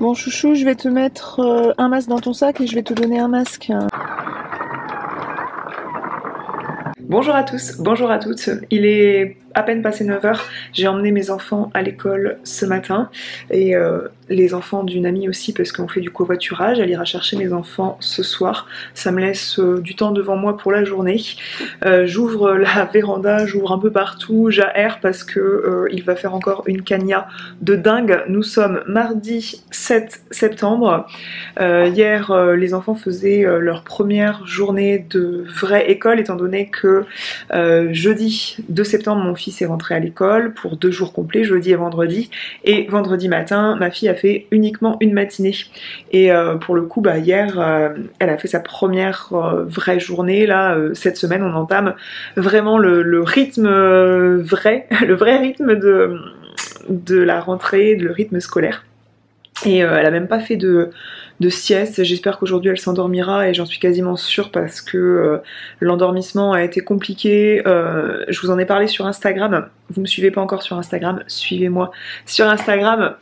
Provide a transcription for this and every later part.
Bon chouchou, je vais te mettre un masque dans ton sac et je vais te donner un masque. Bonjour à tous, bonjour à toutes. Il est à peine passé 9 h. J'ai emmené mes enfants à l'école ce matin et les enfants d'une amie aussi parce qu'on fait du covoiturage. Elle ira chercher mes enfants ce soir. Ça me laisse du temps devant moi pour la journée. J'ouvre la véranda, j'ouvre un peu partout, j'aère parce que il va faire encore une cagna de dingue. Nous sommes mardi 7 septembre. Hier, les enfants faisaient leur première journée de vraie école étant donné que jeudi 2 septembre, mon fils est rentré à l'école pour 2 jours complets, jeudi et vendredi matin, ma fille a fait uniquement une matinée. Et pour le coup, hier, elle a fait sa première vraie journée. Là, cette semaine, on entame vraiment le rythme le vrai rythme de la rentrée, le rythme scolaire. Et elle a même pas fait de sieste. J'espère qu'aujourd'hui elle s'endormira et j'en suis quasiment sûre parce que l'endormissement a été compliqué. Je vous en ai parlé sur Instagram. Vous me suivez pas encore sur Instagram, suivez-moi sur Instagram.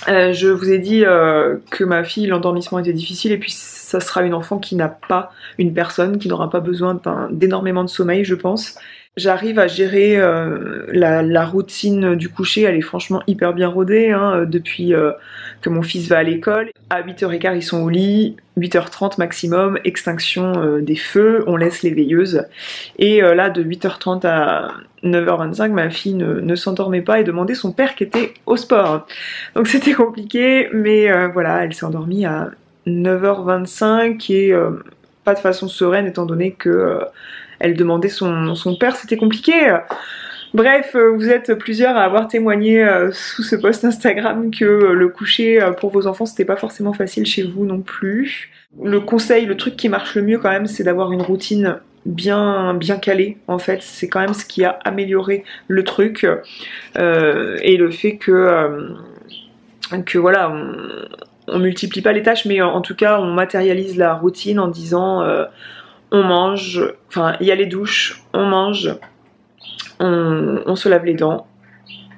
Je vous ai dit que ma fille, l'endormissement était difficile et puis ça sera une enfant qui n'a pas, une personne qui n'aura pas besoin d'énormément de sommeil, je pense. J'arrive à gérer la routine du coucher, elle est franchement hyper bien rodée depuis que mon fils va à l'école. À 8h15 ils sont au lit, 8h30 maximum, extinction des feux, on laisse les veilleuses. Et là de 8h30 à 9h25 ma fille ne s'endormait pas et demandait son père qui était au sport. Donc c'était compliqué mais voilà, elle s'est endormie à 9h25 et pas de façon sereine étant donné que elle demandait son père, c'était compliqué. Bref, vous êtes plusieurs à avoir témoigné sous ce post Instagram que le coucher pour vos enfants c'était pas forcément facile chez vous non plus. Le conseil, le truc qui marche le mieux quand même, c'est d'avoir une routine bien calée en fait. C'est quand même ce qui a amélioré le truc et le fait que voilà, on multiplie pas les tâches mais en tout cas on matérialise la routine en disant on mange, enfin il y a les douches, on mange, on se lave les dents,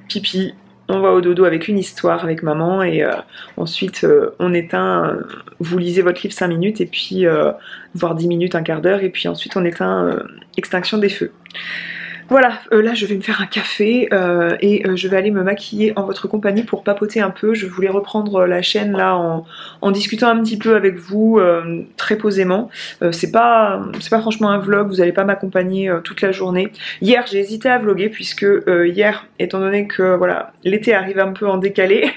pipi, on va au dodo avec une histoire avec maman et ensuite on éteint, vous lisez votre livre 5 minutes et puis voire 10 minutes, un quart d'heure et puis ensuite on éteint extinction des feux. Voilà, là je vais me faire un café et je vais aller me maquiller en votre compagnie pour papoter un peu. Je voulais reprendre la chaîne là en discutant un petit peu avec vous très posément. C'est pas franchement un vlog, vous n'allez pas m'accompagner toute la journée. Hier j'ai hésité à vlogger puisque hier, étant donné que voilà, l'été arrive un peu en décalé,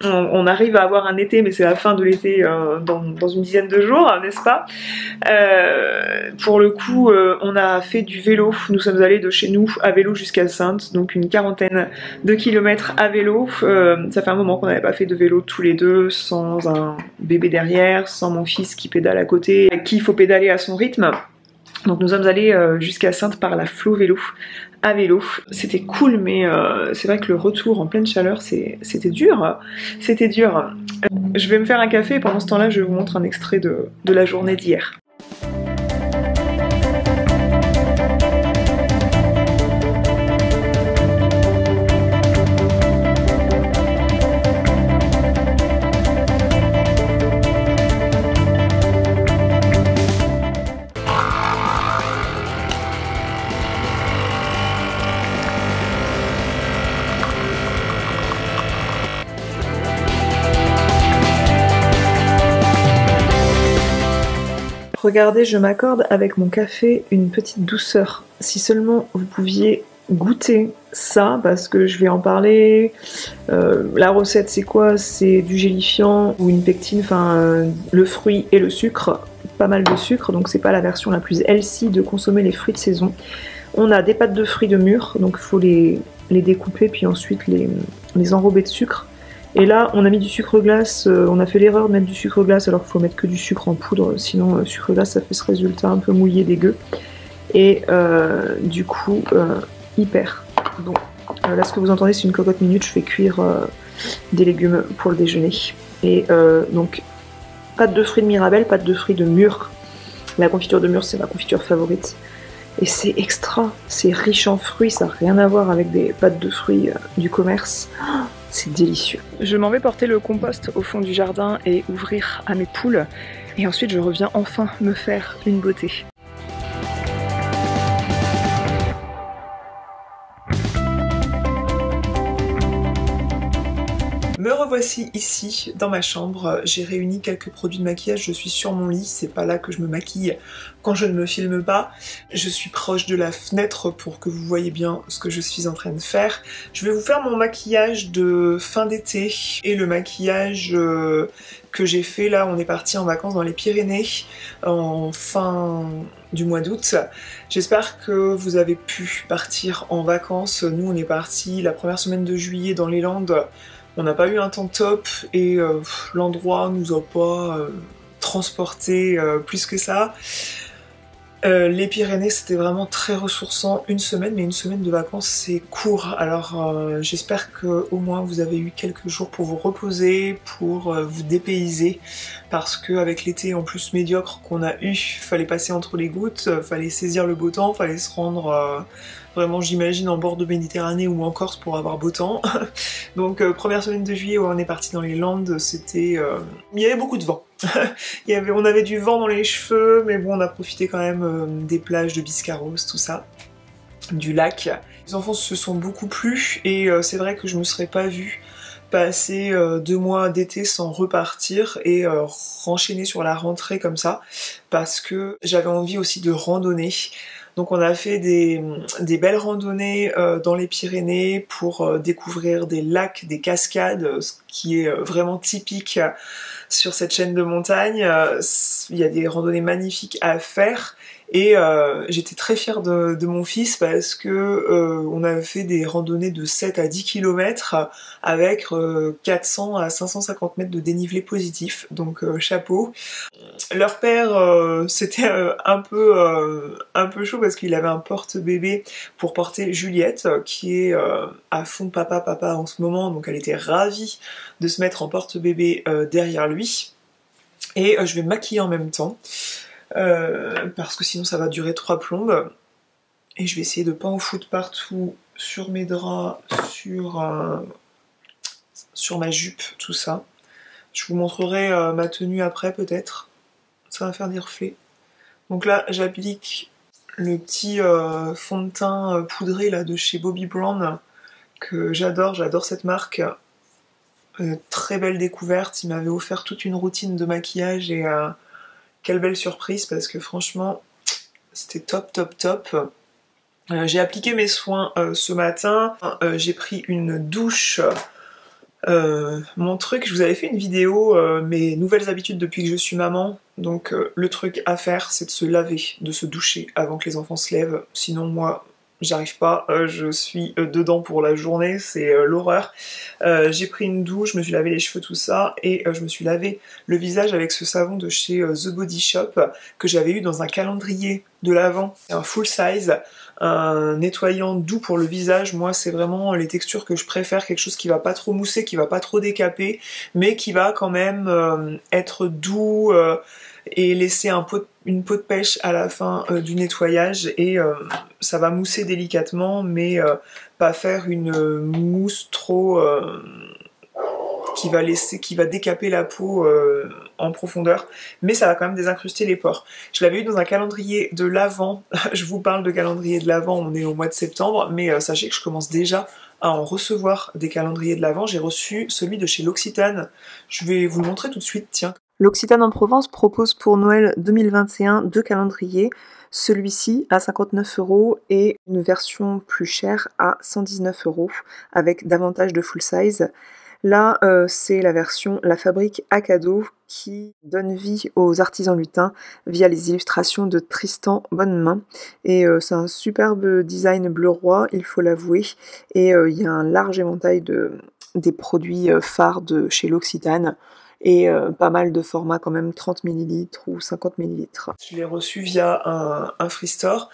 on arrive à avoir un été mais c'est la fin de l'été dans une dizaine de jours, n'est-ce pas? Pour le coup on a fait du vélo, nous sommes allés de chez nous à vélo jusqu'à Saintes, donc une quarantaine de kilomètres à vélo. Ça fait un moment qu'on n'avait pas fait de vélo tous les deux, sans un bébé derrière, sans mon fils qui pédale à côté, à qui il faut pédaler à son rythme. Donc nous sommes allés jusqu'à Saintes par la Flo Vélo, à vélo. C'était cool mais c'est vrai que le retour en pleine chaleur c'était dur. C'était dur. Je vais me faire un café et pendant ce temps-là je vous montre un extrait de la journée d'hier. Regardez, je m'accorde avec mon café une petite douceur. Si seulement vous pouviez goûter ça, parce que je vais en parler. La recette c'est quoi? C'est du gélifiant ou une pectine, enfin le fruit et le sucre, pas mal de sucre, donc c'est pas la version la plus healthy de consommer les fruits de saison. On a des pâtes de fruits de mûr, donc il faut les découper puis ensuite les enrober de sucre. Et là on a mis du sucre glace, on a fait l'erreur de mettre du sucre glace alors qu'il faut mettre que du sucre en poudre, sinon sucre glace ça fait ce résultat un peu mouillé, dégueu. Et du coup hyper bon. Là ce que vous entendez c'est une cocotte minute, je fais cuire des légumes pour le déjeuner. Et donc pâte de fruits de Mirabelle, pâte de fruits de mûr. La confiture de mûr c'est ma confiture favorite. Et c'est extra, c'est riche en fruits, ça n'a rien à voir avec des pâtes de fruits du commerce. c'est délicieux. Je m'en vais porter le compost au fond du jardin et ouvrir à mes poules. Et ensuite je reviens enfin me faire une beauté. Me revoici ici dans ma chambre, j'ai réuni quelques produits de maquillage, je suis sur mon lit, c'est pas là que je me maquille quand je ne me filme pas. Je suis proche de la fenêtre pour que vous voyez bien ce que je suis en train de faire. Je vais vous faire mon maquillage de fin d'été et le maquillage que j'ai fait là, on est parti en vacances dans les Pyrénées en fin du mois d'août. J'espère que vous avez pu partir en vacances. Nous on est parti la première semaine de juillet dans les Landes. On n'a pas eu un temps top et l'endroit nous a pas transporté plus que ça. Les Pyrénées c'était vraiment très ressourçant, une semaine, mais une semaine de vacances c'est court. Alors j'espère que au moins vous avez eu quelques jours pour vous reposer, pour vous dépayser, parce qu'avec l'été en plus médiocre qu'on a eu, fallait passer entre les gouttes, fallait saisir le beau temps, fallait se rendre vraiment j'imagine en bord de Méditerranée ou en Corse pour avoir beau temps. Donc première semaine de juillet où on est parti dans les Landes, c'était... il y avait beaucoup de vent. On avait du vent dans les cheveux, mais bon on a profité quand même des plages de Biscarros, tout ça, du lac. Les enfants se sont beaucoup plu et c'est vrai que je me serais pas vue passer 2 mois d'été sans repartir et renchaîner sur la rentrée comme ça, parce que j'avais envie aussi de randonner. Donc on a fait des belles randonnées dans les Pyrénées pour découvrir des lacs, des cascades, ce qui est vraiment typique sur cette chaîne de montagne. Il y a des randonnées magnifiques à faire et j'étais très fière de mon fils parce que on avait fait des randonnées de 7 à 10 km avec 400 à 550 mètres de dénivelé positif, donc chapeau. Leur père c'était un peu chaud parce qu'il avait un porte-bébé pour porter Juliette qui est à fond papa en ce moment, donc elle était ravie de se mettre en porte-bébé derrière lui. Et je vais me maquiller en même temps parce que sinon ça va durer 3 plombes. Et je vais essayer de pas en foutre partout sur mes draps, sur ma jupe, tout ça. Je vous montrerai ma tenue après peut-être. Ça va faire des reflets. Donc là j'applique le petit fond de teint poudré là de chez Bobbi Brown que j'adore cette marque. Très belle découverte, il m'avait offert toute une routine de maquillage et quelle belle surprise parce que franchement c'était top. J'ai appliqué mes soins ce matin, j'ai pris une douche. Mon truc, je vous avais fait une vidéo, mes nouvelles habitudes depuis que je suis maman, donc le truc à faire c'est de se laver, de se doucher avant que les enfants se lèvent, sinon moi j'arrive pas, je suis dedans pour la journée, c'est l'horreur. J'ai pris une douche, je me suis lavé les cheveux, tout ça, et je me suis lavé le visage avec ce savon de chez The Body Shop que j'avais eu dans un calendrier de l'Avent, un full size, un nettoyant doux pour le visage. Moi c'est vraiment les textures que je préfère, quelque chose qui va pas trop mousser, qui va pas trop décaper, mais qui va quand même être doux et laisser une peau de pêche à la fin du nettoyage et ça va mousser délicatement mais pas faire une mousse trop qui va décaper la peau en profondeur, mais ça va quand même désincruster les pores. Je l'avais eu dans un calendrier de l'Avent, je vous parle de calendrier de l'Avent, on est au mois de septembre, mais sachez que je commence déjà à en recevoir des calendriers de l'Avent. J'ai reçu celui de chez L'Occitane, je vais vous le montrer tout de suite, tiens. L'Occitane en Provence propose pour Noël 2021 2 calendriers, celui-ci à 59 € et une version plus chère à 119 € avec davantage de full size. Là, c'est la version La Fabrique à cadeau qui donne vie aux artisans lutins via les illustrations de Tristan Bonnemain. Et c'est un superbe design bleu roi, il faut l'avouer. Et il y a un large éventail des produits phares de chez L'Occitane. Et pas mal de formats quand même, 30 ml ou 50 ml. Je l'ai reçu via un free store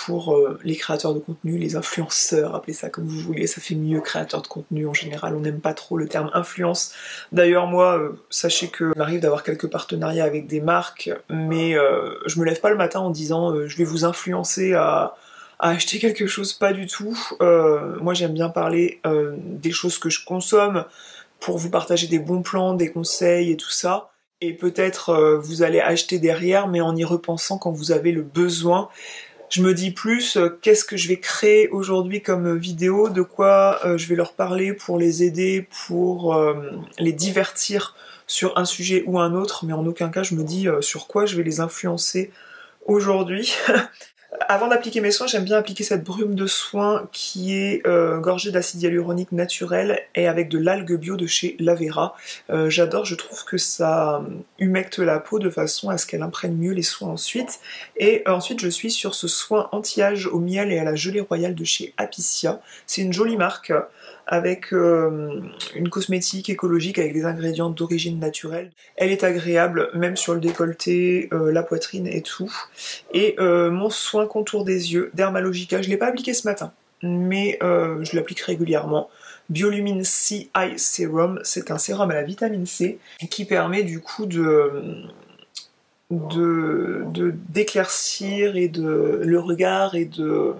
pour les créateurs de contenu, les influenceurs, appelez ça comme vous voulez, ça fait mieux créateur de contenu en général, on n'aime pas trop le terme influence. D'ailleurs moi, sachez que il m'arrive d'avoir quelques partenariats avec des marques, mais je me lève pas le matin en disant je vais vous influencer à à acheter quelque chose, pas du tout. Moi j'aime bien parler des choses que je consomme pour vous partager des bons plans, des conseils et tout ça. Et peut-être vous allez acheter derrière, mais en y repensant quand vous avez le besoin. Je me dis plus qu'est-ce que je vais créer aujourd'hui comme vidéo, de quoi je vais leur parler pour les aider, pour les divertir sur un sujet ou un autre, mais en aucun cas je me dis sur quoi je vais les influencer aujourd'hui. Avant d'appliquer mes soins, j'aime bien appliquer cette brume de soin qui est gorgée d'acide hyaluronique naturel et avec de l'algue bio de chez Lavera. J'adore, je trouve que ça humecte la peau de façon à ce qu'elle imprègne mieux les soins ensuite. Et ensuite, je suis sur ce soin anti-âge au miel et à la gelée royale de chez Apicia. C'est une jolie marque avec une cosmétique écologique avec des ingrédients d'origine naturelle. Elle est agréable, même sur le décolleté, la poitrine et tout. Et mon soin contour des yeux, Dermalogica, je ne l'ai pas appliqué ce matin, mais je l'applique régulièrement. Biolumine C Eye Serum, c'est un sérum à la vitamine C qui permet du coup d'éclaircir et le regard et de...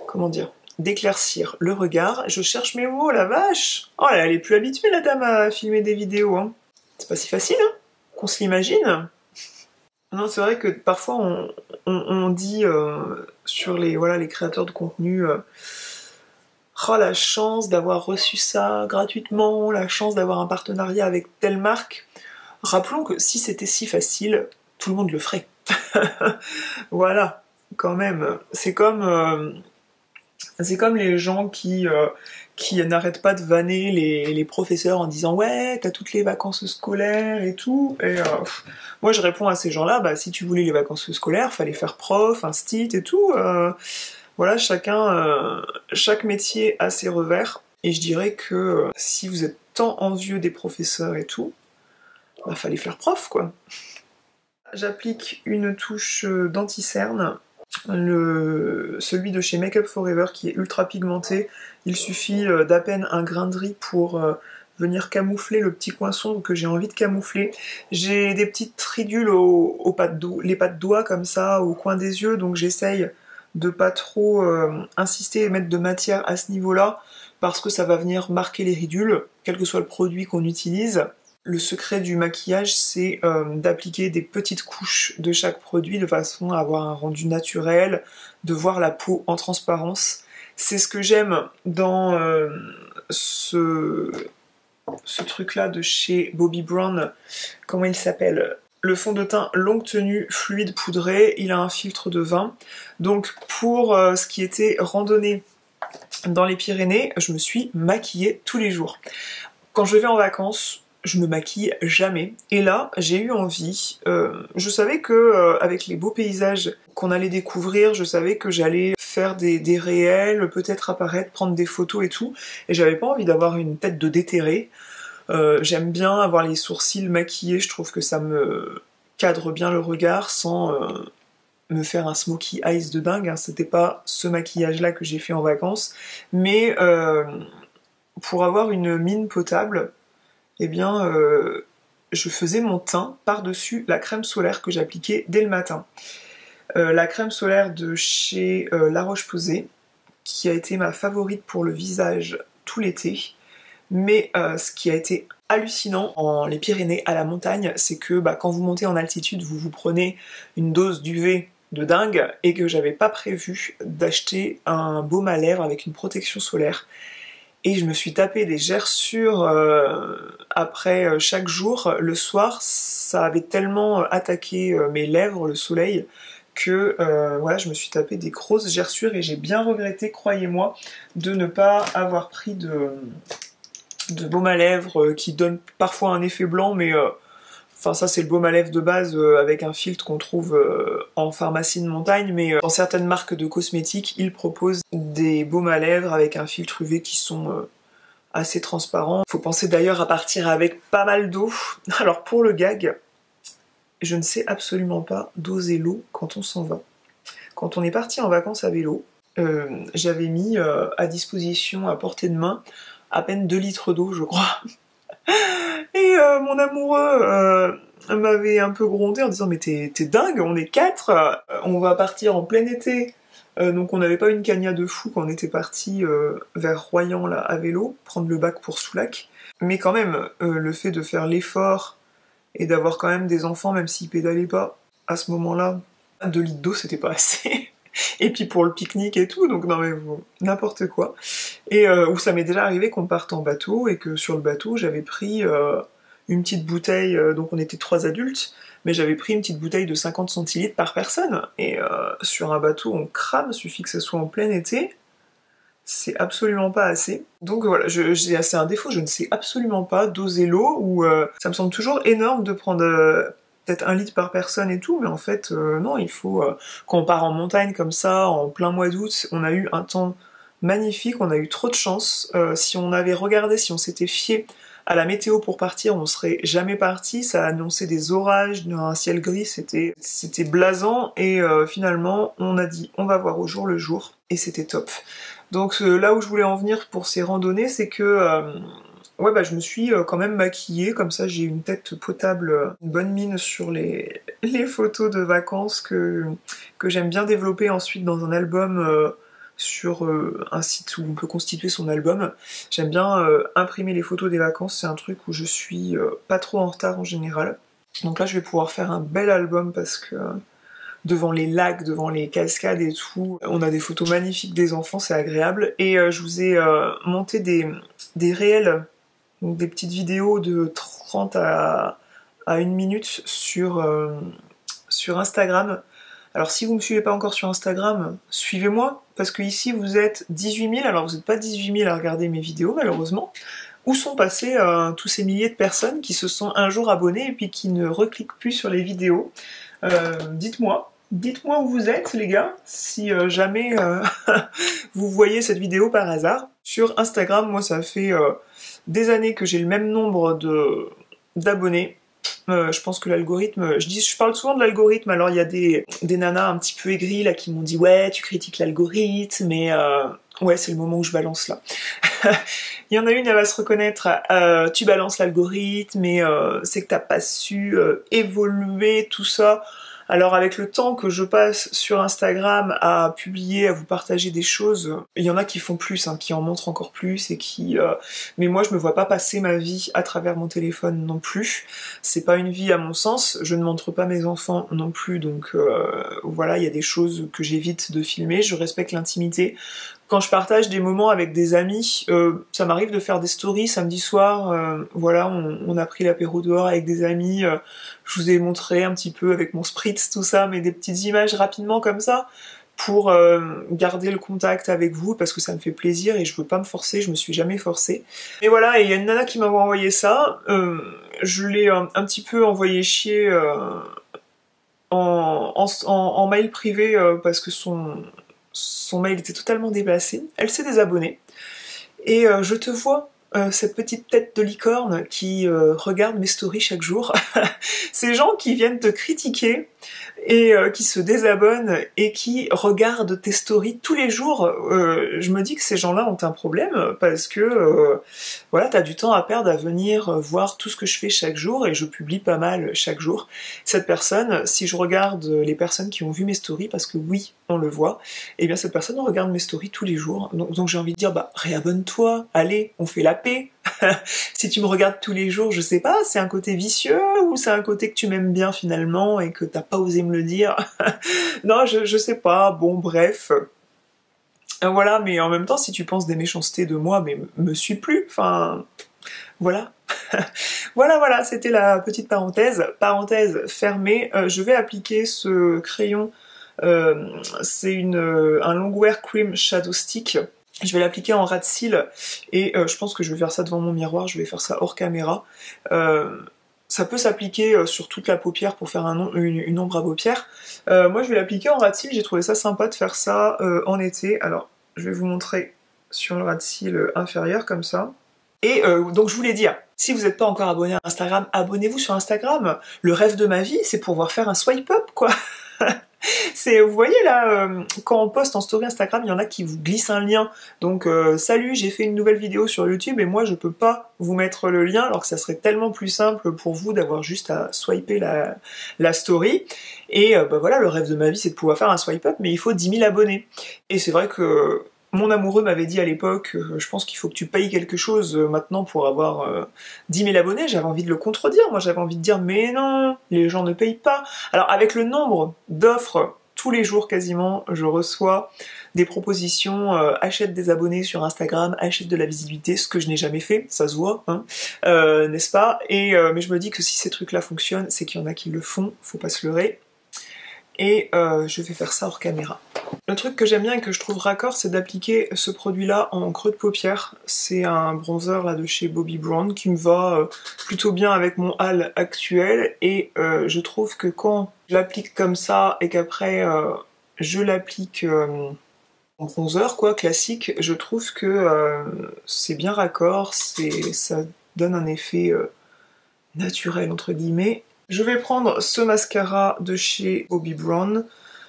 comment dire, d'éclaircir le regard. Je cherche mes mots, la vache. Oh là, elle est plus habituée la dame à filmer des vidéos, hein. C'est pas si facile, hein, qu'on se l'imagine. Non, c'est vrai que parfois on dit sur les créateurs de contenu oh la chance d'avoir reçu ça gratuitement, la chance d'avoir un partenariat avec telle marque. Rappelons que si c'était si facile, tout le monde le ferait. Voilà, quand même. C'est comme les gens qui n'arrêtent pas de vanner les professeurs en disant ouais, t'as toutes les vacances scolaires et tout. Et moi je réponds à ces gens-là, bah si tu voulais les vacances scolaires, fallait faire prof, instit et tout. Voilà, chaque métier a ses revers. Et je dirais que si vous êtes tant envieux des professeurs et tout, bah fallait faire prof quoi. J'applique une touche d'anti-cerne. Celui de chez Make Up Forever qui est ultra pigmenté, il suffit d'à peine un grain de riz pour venir camoufler le petit coin sombre que j'ai envie de camoufler. J'ai des petites ridules les pas de doigts comme ça au coin des yeux, donc j'essaye de pas trop insister et mettre de matière à ce niveau-là parce que ça va venir marquer les ridules, quel que soit le produit qu'on utilise. Le secret du maquillage, c'est d'appliquer des petites couches de chaque produit de façon à avoir un rendu naturel, de voir la peau en transparence. C'est ce que j'aime dans ce truc-là de chez Bobbi Brown. Comment il s'appelle ? Le fond de teint longue tenue fluide poudré. Il a un filtre de vin. Donc pour ce qui était randonnée dans les Pyrénées, je me suis maquillée tous les jours. Quand je vais en vacances, je me maquille jamais. Et là, j'ai eu envie. Je savais que avec les beaux paysages qu'on allait découvrir, je savais que j'allais faire des réels, peut-être apparaître, prendre des photos et tout. Et j'avais pas envie d'avoir une tête de déterré. J'aime bien avoir les sourcils maquillés. Je trouve que ça me cadre bien le regard sans me faire un smokey eyes de dingue. Hein. C'était pas ce maquillage-là que j'ai fait en vacances. Mais pour avoir une mine potable, eh bien, je faisais mon teint par-dessus la crème solaire que j'appliquais dès le matin. La crème solaire de chez La Roche-Posay, qui a été ma favorite pour le visage tout l'été. Mais ce qui a été hallucinant en les Pyrénées, à la montagne, c'est que quand vous montez en altitude, vous prenez une dose d'UV de dingue et que j'avais pas prévu d'acheter un baume à lèvres avec une protection solaire. Et je me suis tapé des gerçures après chaque jour. Le soir, ça avait tellement attaqué mes lèvres, le soleil, que voilà, je me suis tapé des grosses gerçures et j'ai bien regretté, croyez-moi, de ne pas avoir pris de baume à lèvres qui donne parfois un effet blanc, mais enfin ça c'est le baume à lèvres de base avec un filtre qu'on trouve en pharmacie de montagne, mais dans certaines marques de cosmétiques, ils proposent des baumes à lèvres avec un filtre UV qui sont assez transparents. Faut penser d'ailleurs à partir avec pas mal d'eau. Alors pour le gag, je ne sais absolument pas doser l'eau quand on s'en va. Quand on est parti en vacances à vélo, j'avais mis à disposition, à portée de main, à peine 2 litres d'eau, je crois. Et mon amoureux m'avait un peu grondé en disant mais t'es dingue, on est 4, on va partir en plein été Donc on n'avait pas une cagna de fou quand on était parti vers Royan là, à vélo, prendre le bac pour Soulac. Mais quand même, le fait de faire l'effort et d'avoir quand même des enfants, même s'ils pédalaient pas, à ce moment-là, 2 litres d'eau c'était pas assez. Et puis pour le pique-nique et tout, donc non mais n'importe quoi. Et où ça m'est déjà arrivé qu'on parte en bateau et que sur le bateau j'avais pris une petite bouteille, donc on était 3 adultes, mais j'avais pris une petite bouteille de 50 centilitres par personne. Et sur un bateau on crame, suffit que ce soit en plein été, c'est absolument pas assez. Donc voilà, j'ai assez un défaut, je ne sais absolument pas doser l'eau, ou ça me semble toujours énorme de prendre peut-être 1 litre par personne et tout, mais en fait non, il faut quand on part en montagne comme ça en plein mois d'août, on a eu un temps magnifique, on a eu trop de chance. Si on avait regardé, si on s'était fié à la météo pour partir, on serait jamais parti. Ça a annoncé des orages, un ciel gris, c'était blasant, et finalement on a dit on va voir au jour le jour, et c'était top. Donc là où je voulais en venir pour ces randonnées, c'est que ouais, bah, je me suis quand même maquillée, comme ça j'ai une tête potable, une bonne mine sur les photos de vacances que j'aime bien développer ensuite dans un album sur un site où on peut constituer son album. J'aime bien imprimer les photos des vacances, c'est un truc où je suis pas trop en retard en général. Donc là je vais pouvoir faire un bel album parce que devant les lacs, devant les cascades et tout, on a des photos magnifiques des enfants, c'est agréable. Et je vous ai monté des réels, donc des petites vidéos de 30 à 1 minute sur Instagram. Alors si vous me suivez pas encore sur Instagram, suivez-moi, parce que ici vous êtes 18 000, alors vous n'êtes pas 18 000 à regarder mes vidéos malheureusement. Où sont passés tous ces milliers de personnes qui se sont un jour abonnées et puis qui ne recliquent plus sur les vidéos? Dites-moi où vous êtes les gars, si jamais vous voyez cette vidéo par hasard. Sur Instagram, moi ça fait des années que j'ai le même nombre d'abonnés. Je pense que l'algorithme, je parle souvent de l'algorithme, alors il y a des nanas un petit peu aigries là qui m'ont dit ouais tu critiques l'algorithme, mais ouais c'est le moment où je balance là. Il y en a une, elle va se reconnaître, tu balances l'algorithme, mais c'est que t'as pas su évoluer tout ça. Alors avec le temps que je passe sur Instagram à publier, à vous partager des choses, il y en a qui font plus, hein, qui en montrent encore plus et qui... Mais moi je me vois pas passer ma vie à travers mon téléphone non plus. C'est pas une vie à mon sens, je ne montre pas mes enfants non plus, donc voilà, il y a des choses que j'évite de filmer, je respecte l'intimité. Quand je partage des moments avec des amis, ça m'arrive de faire des stories samedi soir, voilà, on a pris l'apéro dehors avec des amis, je vous ai montré un petit peu avec mon spritz, tout ça, mais des petites images rapidement comme ça, pour garder le contact avec vous, parce que ça me fait plaisir et je veux pas me forcer, je me suis jamais forcée. Et voilà, et il y a une nana qui m'a envoyé ça, je l'ai un petit peu envoyé chier en mail privé, parce que son mail était totalement déplacé. Elle s'est désabonnée. Et je te vois, cette petite tête de licorne qui regarde mes stories chaque jour. Ces gens qui viennent te critiquer et qui se désabonnent et qui regardent tes stories tous les jours, je me dis que ces gens-là ont un problème parce que voilà, t'as du temps à perdre à venir voir tout ce que je fais chaque jour, et je publie pas mal chaque jour. Cette personne, si je regarde les personnes qui ont vu mes stories, parce que oui, on le voit, et bien cette personne regarde mes stories tous les jours, donc j'ai envie de dire, bah réabonne-toi, allez, on fait la paix. Si tu me regardes tous les jours, je sais pas, c'est un côté vicieux ou c'est un côté que tu m'aimes bien finalement et que t'as pas osé me le dire. Non, je sais pas, bon bref. Voilà, mais en même temps, si tu penses des méchancetés de moi, mais me suis plus, enfin... Voilà. Voilà, c'était la petite parenthèse. Parenthèse fermée, je vais appliquer ce crayon, c'est un Longwear Cream Shadow Stick. Je vais l'appliquer en ras de cils et je pense que je vais faire ça devant mon miroir, je vais faire ça hors caméra. Ça peut s'appliquer sur toute la paupière pour faire une ombre à paupières. Moi je vais l'appliquer en ras de cils, j'ai trouvé ça sympa de faire ça en été. Alors je vais vous montrer sur le ras de cils inférieur comme ça. Et donc je voulais dire, si vous n'êtes pas encore abonné à Instagram, abonnez-vous sur Instagram. Le rêve de ma vie, c'est pouvoir faire un swipe up quoi. Vous voyez là, quand on poste en story Instagram, il y en a qui vous glissent un lien. Donc salut, j'ai fait une nouvelle vidéo sur YouTube et moi je peux pas vous mettre le lien alors que ça serait tellement plus simple pour vous d'avoir juste à swiper la story. Et bah voilà, le rêve de ma vie c'est de pouvoir faire un swipe up, mais il faut 10 000 abonnés. Et c'est vrai que mon amoureux m'avait dit à l'époque, je pense qu'il faut que tu payes quelque chose maintenant pour avoir 10 000 abonnés. J'avais envie de le contredire, moi j'avais envie de dire mais non, les gens ne payent pas. Alors avec le nombre d'offres, tous les jours quasiment, je reçois des propositions, achète des abonnés sur Instagram, achète de la visibilité, ce que je n'ai jamais fait, ça se voit, hein, n'est-ce pas? Et mais je me dis que si ces trucs-là fonctionnent, c'est qu'il y en a qui le font, faut pas se leurrer. Et je vais faire ça hors caméra. Le truc que j'aime bien et que je trouve raccord, c'est d'appliquer ce produit-là en creux de paupière. C'est un bronzer là de chez Bobbi Brown qui me va plutôt bien avec mon hâle actuel. Et je trouve que quand je l'applique comme ça et qu'après je l'applique en bronzer quoi, classique, je trouve que c'est bien raccord, ça donne un effet naturel entre guillemets. Je vais prendre ce mascara de chez Bobbi Brown,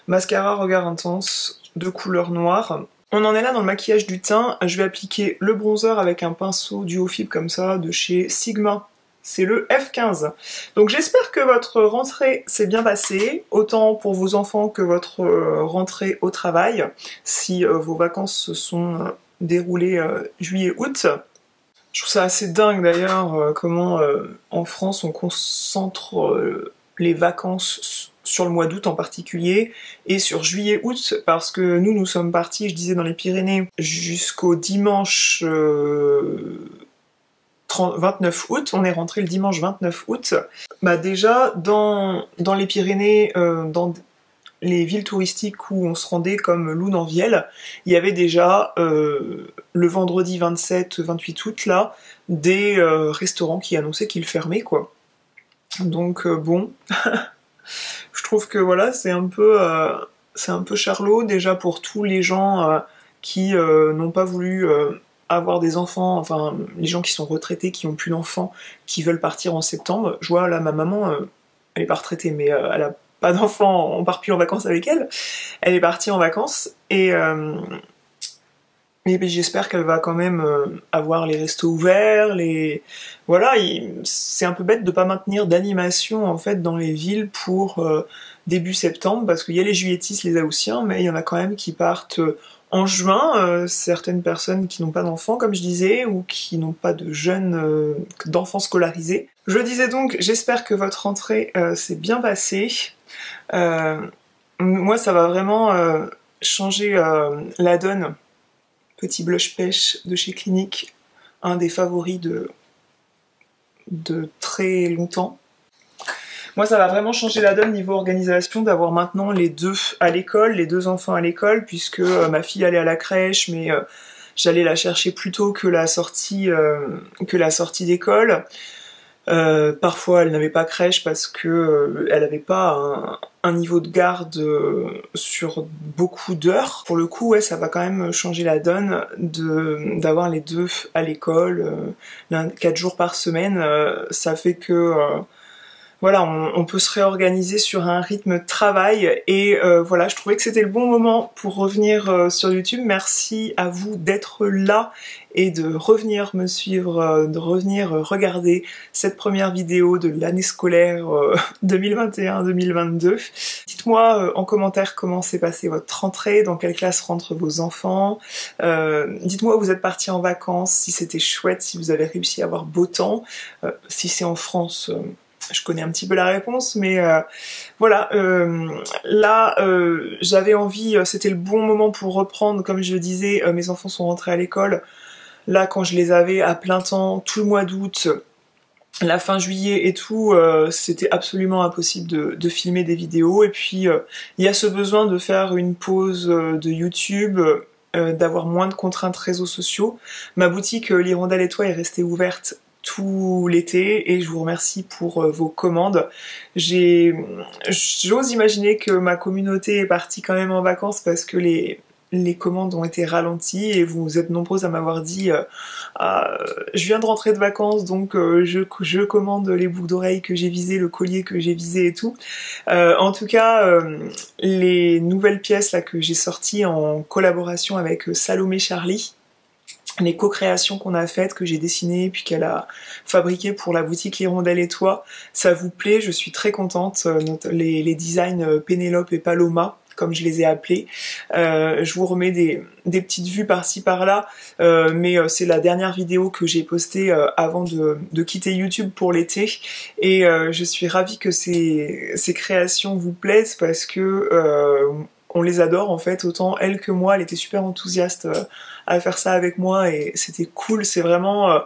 mascara regard intense de couleur noire. On en est là dans le maquillage du teint, je vais appliquer le bronzer avec un pinceau duo fibre comme ça de chez Sigma. C'est le F15. Donc j'espère que votre rentrée s'est bien passée, autant pour vos enfants que votre rentrée au travail, si vos vacances se sont déroulées juillet-août. Je trouve ça assez dingue d'ailleurs comment en France on concentre les vacances sur le mois d'août en particulier et sur juillet-août parce que nous sommes partis, je disais dans les Pyrénées, jusqu'au dimanche 29 août, on est rentré le dimanche 29 août. Bah déjà dans les Pyrénées, dans les villes touristiques où on se rendait comme Loudunvielle, il y avait déjà le vendredi 27-28 août là des restaurants qui annonçaient qu'ils fermaient quoi. Donc bon, je trouve que voilà c'est un peu charlot déjà pour tous les gens qui n'ont pas voulu avoir des enfants, enfin les gens qui sont retraités, qui ont plus d'enfants, qui veulent partir en septembre. Je vois là ma maman, elle est pas retraitée mais elle a pas d'enfants, on part plus en vacances avec elle. Elle est partie en vacances et j'espère qu'elle va quand même avoir les restos ouverts, voilà, c'est un peu bête de pas maintenir d'animation en fait dans les villes pour début septembre parce qu'il y a les juilletistes, les Haussiens, mais il y en a quand même qui partent en juin, certaines personnes qui n'ont pas d'enfants comme je disais ou qui n'ont pas de jeunes d'enfants scolarisés. Je disais donc, j'espère que votre rentrée s'est bien passée. Moi ça va vraiment changer la donne. Petit blush pêche de chez Clinique, un des favoris de très longtemps. Moi ça va vraiment changer la donne niveau organisation d'avoir maintenant les deux à l'école, les deux enfants à l'école, puisque ma fille allait à la crèche mais j'allais la chercher plus tôt que la sortie d'école. Parfois elle n'avait pas crèche parce que elle n'avait pas un niveau de garde sur beaucoup d'heures. Pour le coup ouais ça va quand même changer la donne d'avoir les deux à l'école 4 jours par semaine. Ça fait que voilà, on peut se réorganiser sur un rythme de travail et voilà, je trouvais que c'était le bon moment pour revenir sur YouTube. Merci à vous d'être là et de revenir me suivre, de revenir regarder cette première vidéo de l'année scolaire 2021-2022. Dites-moi en commentaire comment s'est passée votre rentrée, dans quelle classe rentrent vos enfants. Dites-moi où vous êtes partis en vacances, si c'était chouette, si vous avez réussi à avoir beau temps. Si c'est en France... je connais un petit peu la réponse, mais voilà, là j'avais envie, c'était le bon moment pour reprendre, comme je le disais, mes enfants sont rentrés à l'école, là quand je les avais à plein temps, tout le mois d'août, la fin juillet et tout, c'était absolument impossible de filmer des vidéos, et puis il y a ce besoin de faire une pause de YouTube, d'avoir moins de contraintes réseaux sociaux. Ma boutique l'Hirondelle et toi est restée ouverte tout l'été et je vous remercie pour vos commandes. J'ose imaginer que ma communauté est partie quand même en vacances parce que les les commandes ont été ralenties et vous êtes nombreuses à m'avoir dit je viens de rentrer de vacances donc je commande les boucles d'oreilles que j'ai visées, le collier que j'ai visé et tout. En tout cas, les nouvelles pièces là que j'ai sorties en collaboration avec Salomé Charlie, les co-créations qu'on a faites, que j'ai dessinées, puis qu'elle a fabriquées pour la boutique L'Hirondelle et Toi, ça vous plaît, je suis très contente. Les designs Pénélope et Paloma, comme je les ai appelés. Je vous remets des petites vues par-ci par-là, mais c'est la dernière vidéo que j'ai postée avant de quitter YouTube pour l'été, et je suis ravie que ces créations vous plaisent parce que on les adore en fait, autant elle que moi, elle était super enthousiaste à faire ça avec moi et c'était cool, c'est vraiment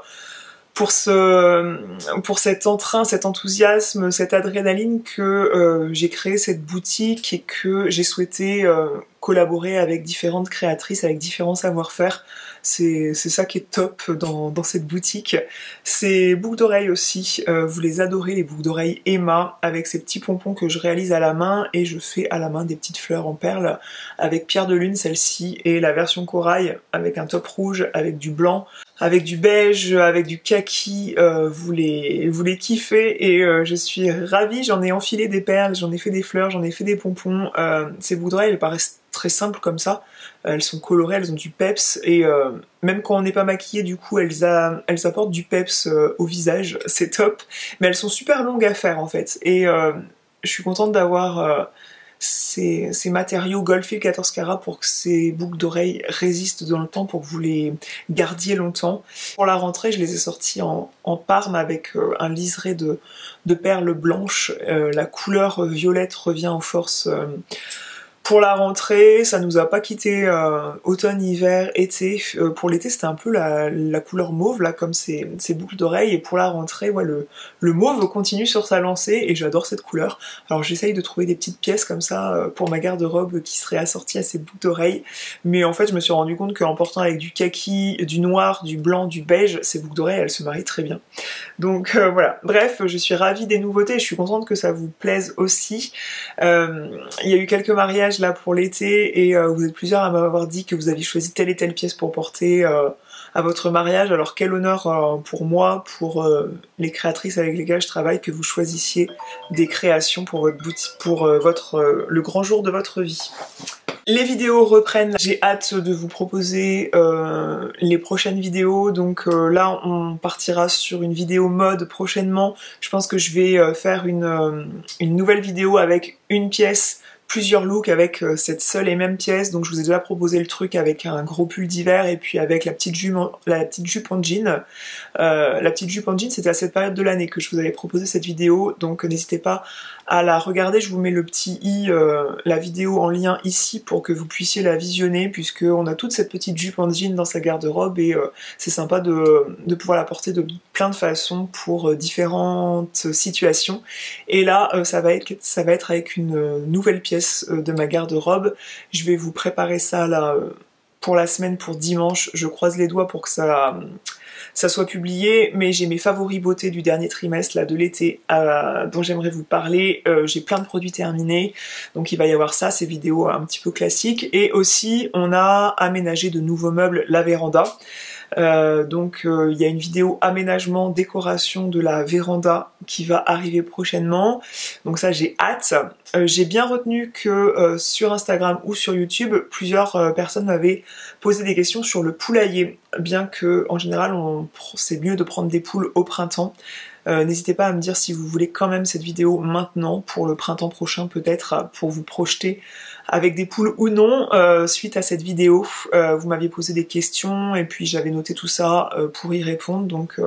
pour cet entrain, cet enthousiasme, cette adrénaline que j'ai créé cette boutique et que j'ai souhaité collaborer avec différentes créatrices, avec différents savoir-faire. C'est ça qui est top dans cette boutique. Ces boucles d'oreilles aussi, vous les adorez, les boucles d'oreilles Emma, avec ces petits pompons que je réalise à la main, et je fais à la main des petites fleurs en perles avec pierre de lune, celle-ci, et la version corail avec un top rouge, avec du blanc, avec du beige, avec du kaki, vous les kiffez, et je suis ravie. J'en ai enfilé des perles, j'en ai fait des fleurs, j'en ai fait des pompons. Ces boucles d'oreilles, elles paraissent très simples comme ça, elles sont colorées, elles ont du peps, et même quand on n'est pas maquillé, du coup elles apportent du peps au visage, c'est top, mais elles sont super longues à faire en fait, et je suis contente d'avoir ces matériaux Goldfield 14 carats pour que ces boucles d'oreilles résistent dans le temps, pour que vous les gardiez longtemps. Pour la rentrée, je les ai sorties en parme avec un liseré de perles blanches. La couleur violette revient en force pour la rentrée. Ça nous a pas quitté automne, hiver, été. Pour l'été, c'était un peu la couleur mauve, là, comme ces boucles d'oreilles. Et pour la rentrée, ouais, le mauve continue sur sa lancée et j'adore cette couleur. Alors j'essaye de trouver des petites pièces comme ça pour ma garde-robe qui seraient assorties à ces boucles d'oreilles. Mais en fait, je me suis rendu compte qu'en portant avec du kaki, du noir, du blanc, du beige, ces boucles d'oreilles, elles se marient très bien. Donc voilà. Bref, je suis ravie des nouveautés. Je suis contente que ça vous plaise aussi. Il y a eu quelques mariages là pour l'été, et vous êtes plusieurs à m'avoir dit que vous aviez choisi telle et telle pièce pour porter à votre mariage. Alors quel honneur pour moi, pour les créatrices avec lesquelles je travaille, que vous choisissiez des créations pour votre boutique, pour le grand jour de votre vie. Les vidéos reprennent, j'ai hâte de vous proposer les prochaines vidéos, donc là on partira sur une vidéo mode prochainement. Je pense que je vais faire une nouvelle vidéo avec une pièce, plusieurs looks avec cette seule et même pièce. Donc je vous ai déjà proposé le truc avec un gros pull d'hiver et puis avec la petite jupe en jean. La petite jupe en jean, c'était à cette période de l'année que je vous avais proposé cette vidéo, donc n'hésitez pas à la regarder. Je vous mets le petit i, la vidéo en lien ici pour que vous puissiez la visionner, puisque on a toute cette petite jupe en jean dans sa garde-robe et c'est sympa de pouvoir la porter de plein de façons pour différentes situations. Et là ça va être avec une nouvelle pièce de ma garde-robe. Je vais vous préparer ça là pour la semaine, pour dimanche. Je croise les doigts pour que ça soit publié, mais j'ai mes favoris beauté du dernier trimestre là, de l'été dont j'aimerais vous parler. J'ai plein de produits terminés, donc il va y avoir ça, ces vidéos un petit peu classiques. Et aussi on a aménagé de nouveaux meubles, la véranda. Donc il y a une vidéo aménagement, décoration de la véranda qui va arriver prochainement, donc ça j'ai hâte. J'ai bien retenu que sur Instagram ou sur YouTube, plusieurs personnes m'avaient posé des questions sur le poulailler, bien que en général c'est mieux de prendre des poules au printemps. N'hésitez pas à me dire si vous voulez quand même cette vidéo maintenant, pour le printemps prochain peut-être, pour vous projeter avec des poules ou non. Suite à cette vidéo, vous m'aviez posé des questions et puis j'avais noté tout ça pour y répondre, donc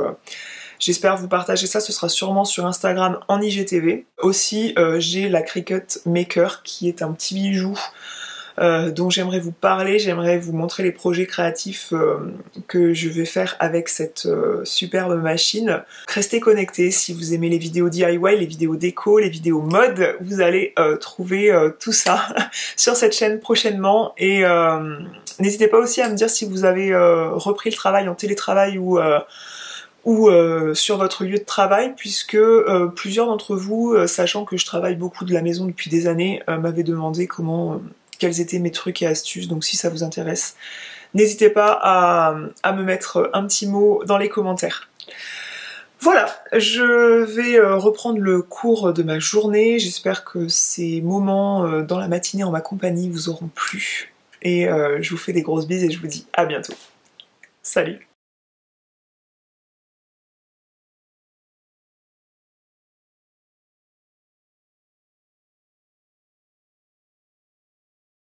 j'espère vous partager ça. Ce sera sûrement sur Instagram en IGTV. Aussi j'ai la Cricut Maker qui est un petit bijou dont j'aimerais vous parler. J'aimerais vous montrer les projets créatifs que je vais faire avec cette superbe machine. Restez connectés si vous aimez les vidéos DIY, les vidéos déco, les vidéos mode. Vous allez trouver tout ça sur cette chaîne prochainement. Et n'hésitez pas aussi à me dire si vous avez repris le travail en télétravail ou sur votre lieu de travail, puisque plusieurs d'entre vous, sachant que je travaille beaucoup de la maison depuis des années, m'avaient demandé comment quels étaient mes trucs et astuces, donc si ça vous intéresse, n'hésitez pas à me mettre un petit mot dans les commentaires. Voilà, je vais reprendre le cours de ma journée, j'espère que ces moments dans la matinée en ma compagnie vous auront plu, et je vous fais des grosses bises et je vous dis à bientôt. Salut!